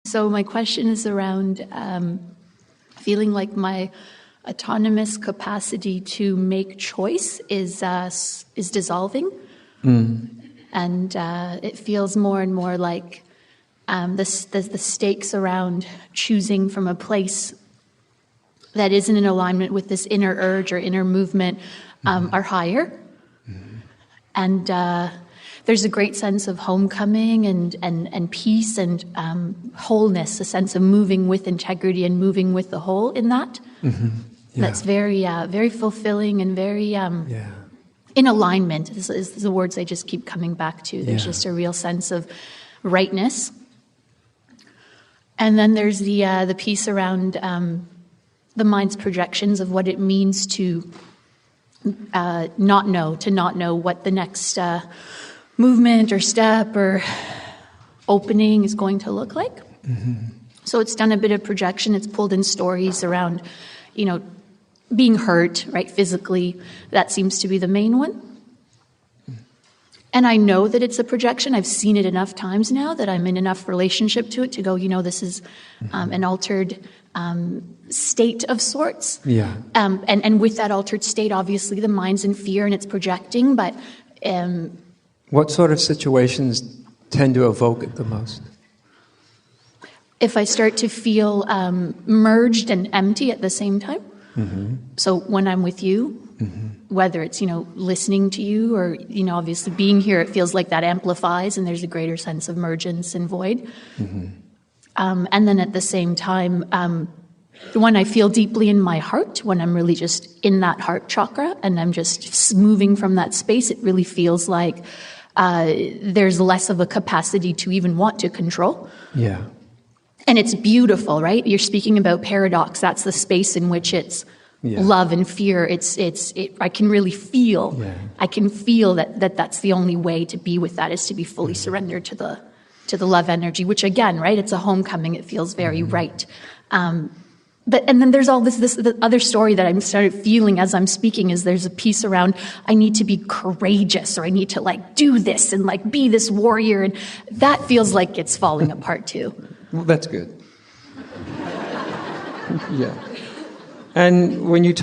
So my question is around feeling like my autonomous capacity to make choice is dissolving. And it feels more and more like the stakes around choosing from a place that isn't in alignment with this inner urge or inner movement are higher. And there's a great sense of homecoming and peace and wholeness, a sense of moving with integrity and moving with the whole in that. That's very very fulfilling and very in alignment is the words I just keep coming back to. There's just a real sense of rightness. And then there's the piece around the mind's projections of what it means to not know what the next movement or step or opening is going to look like. So it's done a bit of projection. It's pulled in stories around, being hurt, right, physically. That seems to be the main one. And I know that it's a projection. I've seen it enough times now that I'm in enough relationship to it to go, this is an altered state of sorts. And with that altered state, obviously, the mind's in fear and it's projecting. But what sort of situations tend to evoke it the most? If I start to feel merged and empty at the same time. So when I'm with you, whether it's, listening to you or, obviously being here, it feels like that amplifies and there's a greater sense of emergence and void. And then at the same time, when I feel deeply in my heart, when I'm really just in that heart chakra and I'm just moving from that space, it really feels like there's less of a capacity to even want to control. And it's beautiful, right? You're speaking about paradox. That's the space in which it's love and fear. I can really feel. I can feel that's the only way to be with that is to be fully surrendered to the love energy. Which again, right? It's a homecoming. It feels very right. And then there's all this the other story that I'm started feeling as I'm speaking is there's a piece around I need to be courageous or I need to do this and be this warrior, and that feels like it's falling apart too. Well, that's good. And when you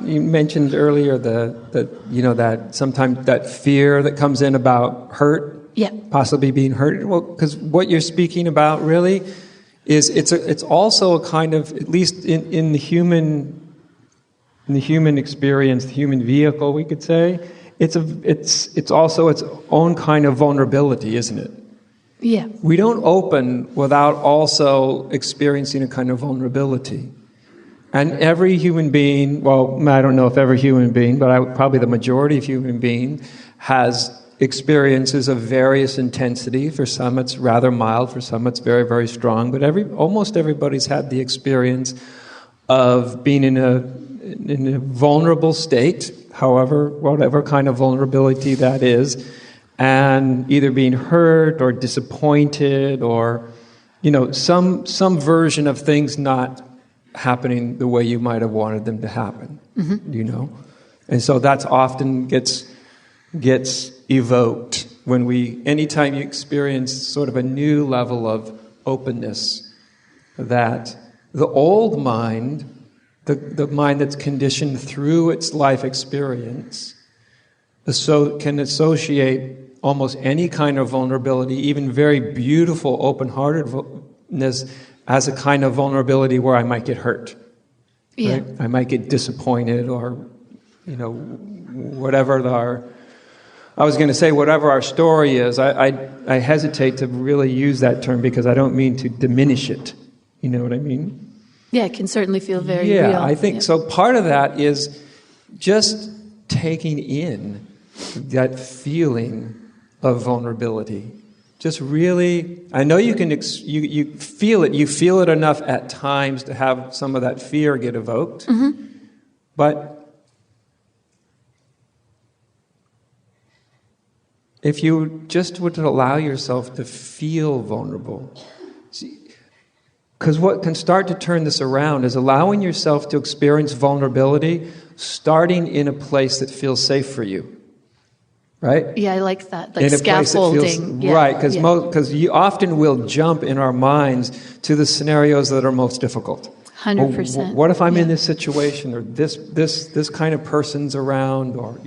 you mentioned earlier that sometimes that fear that comes in about hurt, possibly being hurt. Well, because what you're speaking about really is it's also a kind of, at least in the human experience, the human vehicle, we could say, it's also its own kind of vulnerability, isn't it? We don't open without also experiencing a kind of vulnerability. And every human being, well, I don't know if every human being, but probably the majority of human beings has experiences of various intensity. For some it's rather mild, for some it's very, very strong. But almost everybody's had the experience of being in a vulnerable state, whatever kind of vulnerability that is, and either being hurt or disappointed or, some version of things not happening the way you might have wanted them to happen, And so that's often gets evoked anytime you experience sort of a new level of openness, that the old mind, the mind that's conditioned through its life experience, can associate almost any kind of vulnerability, even very beautiful open-heartedness, as a kind of vulnerability where I might get hurt. Right? I might get disappointed or, whatever our story is. I hesitate to really use that term because I don't mean to diminish it. You know what I mean? Yeah, it can certainly feel very real. Yeah, I think so. Part of that is just taking in that feeling of vulnerability. Just really, I know you can, you feel it. You feel it enough at times to have some of that fear get evoked. But if you just would allow yourself to feel vulnerable, because what can start to turn this around is allowing yourself to experience vulnerability, starting in a place that feels safe for you. right? Yeah, I like that. Like In a place that feels, scaffolding. right, because you often will jump in our minds to the scenarios that are most difficult. 100%. Well, what if I'm in this situation, or this kind of person's around, or,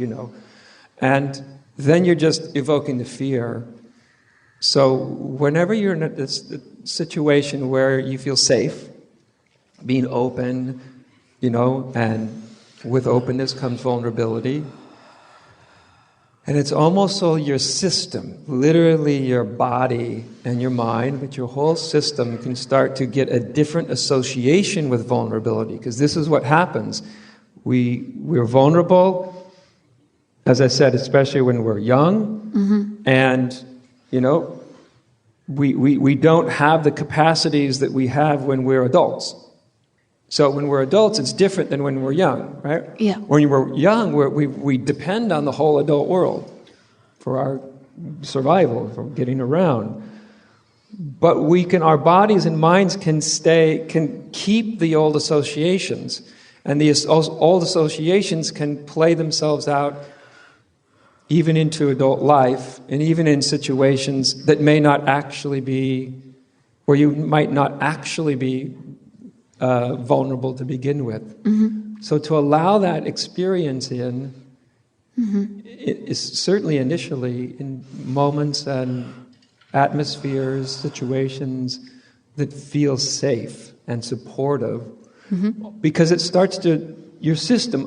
and then you're just evoking the fear. So whenever you're in a situation where you feel safe, being open, and with openness comes vulnerability. And it's almost so your system, literally your body and your mind, but your whole system can start to get a different association with vulnerability. Because this is what happens. We're vulnerable, as I said, especially when we're young. And, we don't have the capacities that we have when we're adults. So when we're adults, it's different than when we're young, right? Yeah. When we're young, we depend on the whole adult world for our survival, for getting around. But our bodies and minds can keep the old associations, and the old associations can play themselves out even into adult life, and even in situations that may not actually be, where you might not actually be vulnerable to begin with. So to allow that experience in, is certainly initially in moments and atmospheres, situations that feel safe and supportive, because it starts to, your system,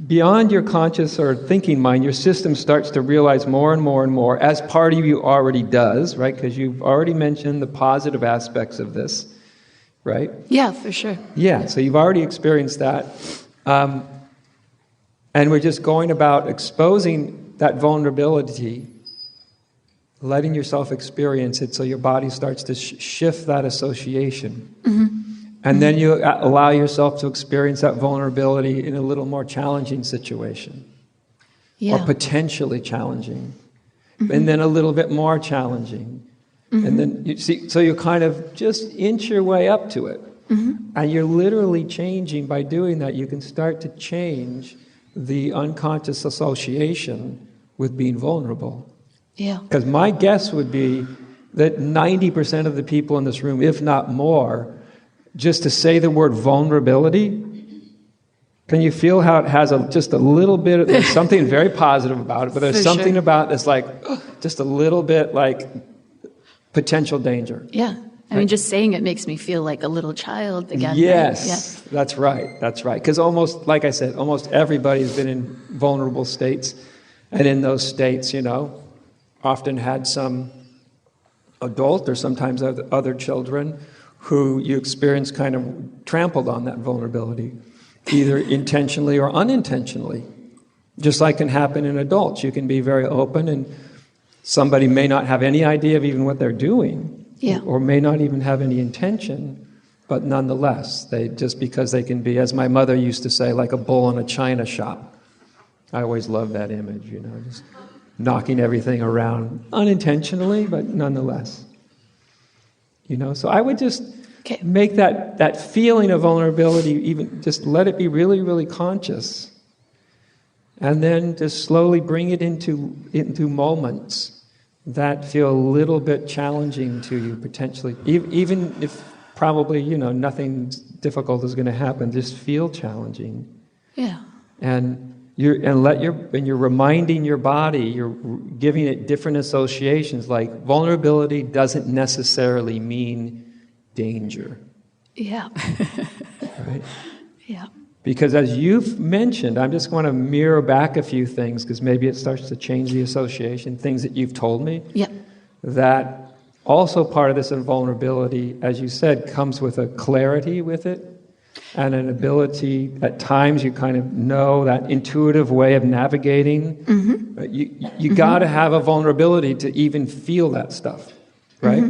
beyond your conscious or thinking mind, your system starts to realize more and more and more, as part of you already does, right? Because you've already mentioned the positive aspects of this. Right? Yeah, for sure. Yeah, so you've already experienced that. And we're just going about exposing that vulnerability, letting yourself experience it so your body starts to shift that association. And then you allow yourself to experience that vulnerability in a little more challenging situation. Or potentially challenging. And then a little bit more challenging. And then you see, so you kind of just inch your way up to it. And you're literally changing. By doing that, you can start to change the unconscious association with being vulnerable. Yeah. Because my guess would be that 90% of the people in this room, if not more, just to say the word vulnerability, can you feel how it has just a little bit, there's something very positive about it, but there's something about it's like, just a little bit like potential danger. Yeah. I mean, just saying it makes me feel like a little child again. Yes, right? Yes. That's right. Because almost, like I said, almost everybody's been in vulnerable states. And in those states, often had some adult or sometimes other children who you experience kind of trampled on that vulnerability, either intentionally or unintentionally. Just like can happen in adults. You can be very open and somebody may not have any idea of even what they're doing. Yeah. Or may not even have any intention, but nonetheless, just because they can be, as my mother used to say, like a bull in a china shop. I always loved that image, just knocking everything around unintentionally, but nonetheless. So I would just make that feeling of vulnerability, even just let it be really, really conscious. And then just slowly bring it into moments that feel a little bit challenging to you, potentially. Even if probably, nothing difficult is going to happen, just feel challenging. Yeah. And you're reminding your body, you're giving it different associations, like vulnerability doesn't necessarily mean danger. Yeah. Right? Yeah. Because as you've mentioned, I'm just going to mirror back a few things because maybe it starts to change the association, things that you've told me. Yep. That also part of this invulnerability, as you said, comes with a clarity with it and an ability, at times you kind of know that intuitive way of navigating. You got to have a vulnerability to even feel that stuff, right?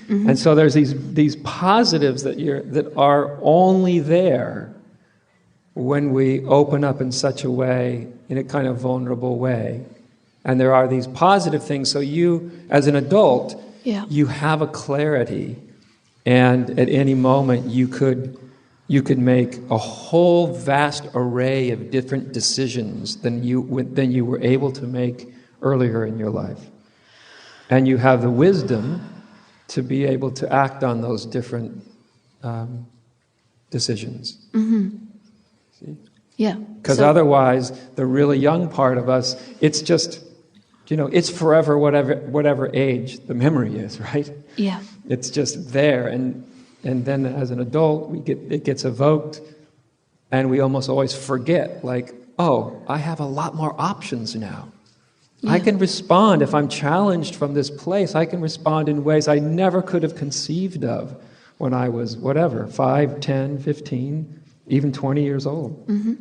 And so there's these positives that are only there when we open up in such a way, in a kind of vulnerable way. And there are these positive things. So you, as an adult, you have a clarity. And at any moment you could you could make a whole vast array of different decisions than you were able to make earlier in your life. And you have the wisdom to be able to act on those different decisions. See? Yeah. Because otherwise, the really young part of us, it's just, it's forever whatever age the memory is, right? Yeah. It's just there, and then as an adult, it gets evoked, and we almost always forget, like, oh, I have a lot more options now. Yeah. I can respond if I'm challenged from this place. I can respond in ways I never could have conceived of when I was, 5, 10, 15, even 20 years old. Mm-hmm.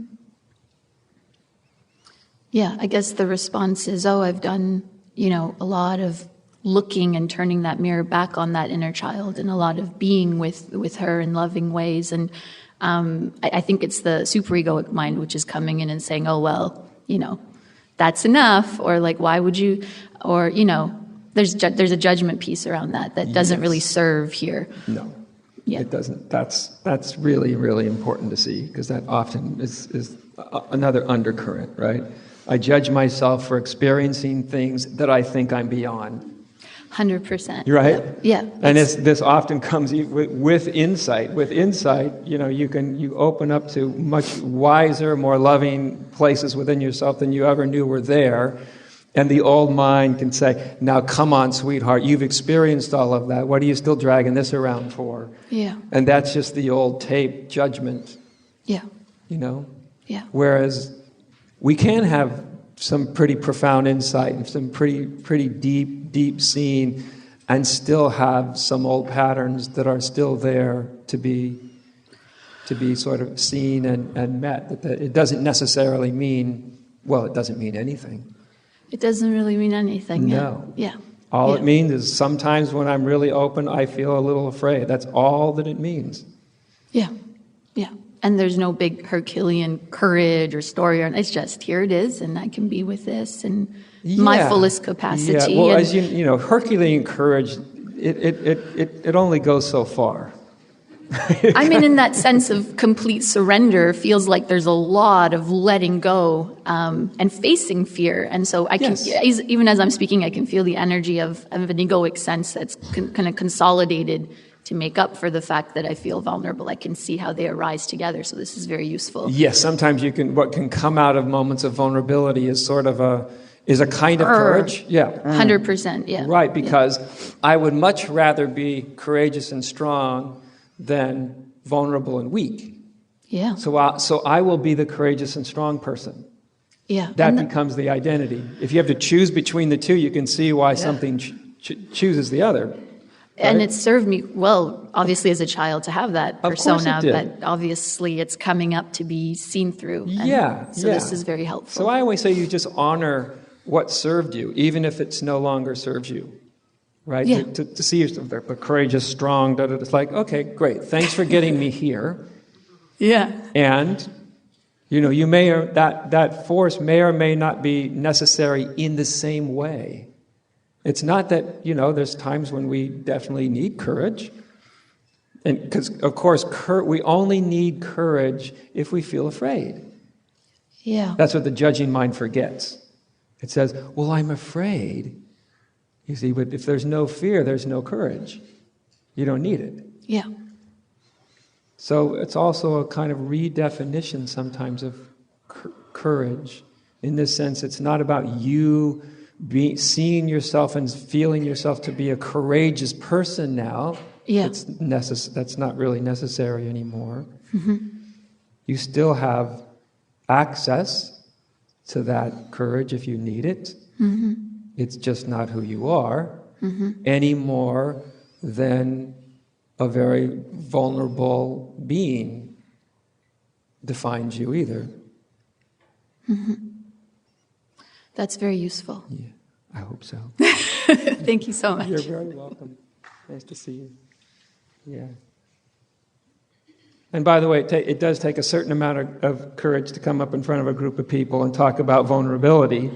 Yeah, I guess the response is, I've done, a lot of looking and turning that mirror back on that inner child, and a lot of being with her in loving ways. And I think it's the superegoic mind which is coming in and saying, that's enough, or like, why would you, or, there's a judgment piece around that doesn't really serve here. No, yeah. It doesn't. That's really, really important to see, because that often is another undercurrent, right? I judge myself for experiencing things that I think I'm beyond. 100%. Right? Yeah. And this often comes with insight. With insight, you open up to much wiser, more loving places within yourself than you ever knew were there. And the old mind can say, now come on, sweetheart, you've experienced all of that. What are you still dragging this around for? Yeah. And that's just the old tape judgment. Yeah. Yeah. Whereas we can have some pretty profound insight and some pretty deep seeing, and still have some old patterns that are still there to be sort of seen and met. That it doesn't necessarily mean, it doesn't mean anything. It doesn't really mean anything. No. Yeah. All it means is sometimes when I'm really open, I feel a little afraid. That's all that it means. Yeah. Yeah. And there's no big Herculean courage or story. It's just, here it is, and I can be with this, and my fullest capacity. Yeah. Well, as Herculean courage, it only goes so far. I mean, in that sense of complete surrender, feels like there's a lot of letting go and facing fear. And so I can, even as I'm speaking, I can feel the energy of an egoic sense that's kind of consolidated to make up for the fact that I feel vulnerable. I can see how they arise together. So this is very useful. Yes, sometimes what can come out of moments of vulnerability is sort of a kind of courage. Yeah. 100%, yeah. Right, because I would much rather be courageous and strong than vulnerable and weak. Yeah. So I will be the courageous and strong person. Yeah. That becomes the identity. If you have to choose between the two, you can see why something chooses the other. Right? And it served me well, obviously, as a child to have that persona, but obviously it's coming up to be seen through. So this is very helpful. So I always say you just honor what served you, even if it's no longer serves you. Right? Yeah. To see yourself there, but courageous, strong, it's like, okay, great, thanks for getting me here. Yeah. And, you may, that force may or may not be necessary in the same way. It's not that, there's times when we definitely need courage. And because, of course, we only need courage if we feel afraid. Yeah. That's what the judging mind forgets. It says, well, I'm afraid. You see, but if there's no fear, there's no courage. You don't need it. Yeah. So it's also a kind of redefinition sometimes of courage. In this sense, it's not about you seeing yourself and feeling yourself to be a courageous person now. Yeah. That's not really necessary anymore. Mm-hmm. You still have access to that courage if you need it. Mm-hmm. It's just not who you are any more than a very vulnerable being defines you either. Mm-hmm. That's very useful. Yeah, I hope so. Thank you so much. You're very welcome. Nice to see you. Yeah. And by the way, it does take a certain amount of courage to come up in front of a group of people and talk about vulnerability.